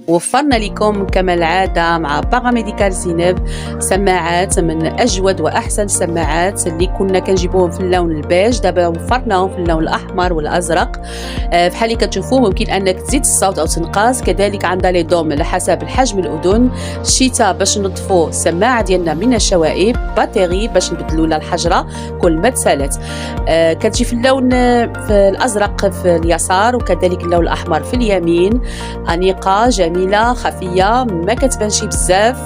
وفرنا لكم كما العادة مع باغاميديكال زينب سماعات من أجود وأحسن السماعات اللي كنا كنجيبوهم في اللون البيج. دابا وفرناهم في اللون الأحمر والأزرق. بحال اللي كتشوفوا ممكن أنك تزيد الصوت أو تنقص. كذلك عندها لي دوم على حسب الحجم الأذن. الشتاء باش نضفوا السماعة ديالنا من الشوائب. باتيري باش نبدلوا لها الحجرة كل ما تسالت. كتجي في اللون في الأزرق في اليسار وكذلك اللون الأحمر في اليمين. أنيقة جميلة خفية ما كتبانش بزاف.